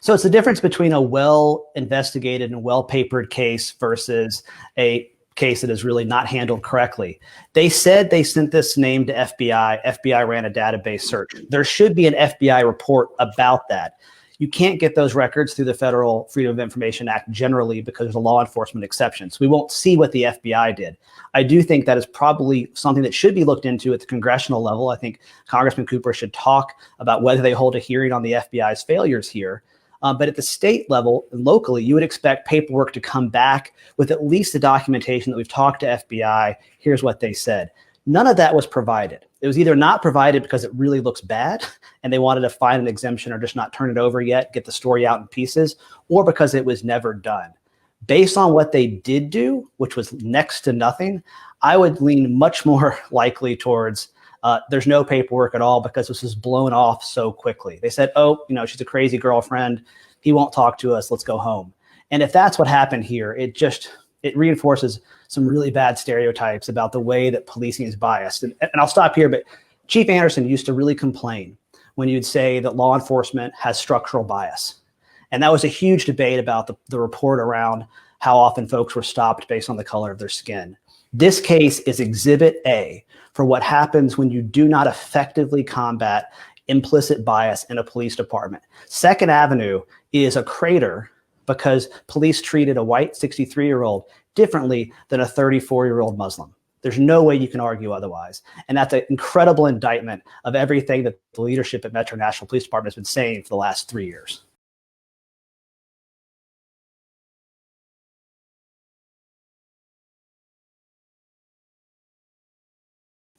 So it's the difference between a well-investigated and well-papered case versus a case that is really not handled correctly. They said they sent this name to FBI. FBI ran a database search. There should be an FBI report about that. You can't get those records through the Federal Freedom of Information Act generally because there's a law enforcement exception. So we won't see what the FBI did. I do think that is probably something that should be looked into at the congressional level. I think Congressman Cooper should talk about whether they hold a hearing on the FBI's failures here. But at the state level and locally, you would expect paperwork to come back with at least the documentation that we've talked to FBI. Here's what they said. None of that was provided. It was either not provided because it really looks bad and they wanted to find an exemption or just not turn it over yet, get the story out in pieces, or because it was never done. Based on what they did do, which was next to nothing, I would lean much more likely towards there's no paperwork at all because this was blown off so quickly. They said, oh, she's a crazy girlfriend. He won't talk to us. Let's go home. And if that's what happened here, it reinforces some really bad stereotypes about the way that policing is biased. And I'll stop here, but Chief Anderson used to really complain when you'd say that law enforcement has structural bias. And that was a huge debate about the report around how often folks were stopped based on the color of their skin. This case is Exhibit A for what happens when you do not effectively combat implicit bias in a police department. Second Avenue is a crater because police treated a white 63-year-old differently than a 34-year-old Muslim. There's no way you can argue otherwise. And that's an incredible indictment of everything that the leadership at Metro Nashville Police Department has been saying for the last 3 years.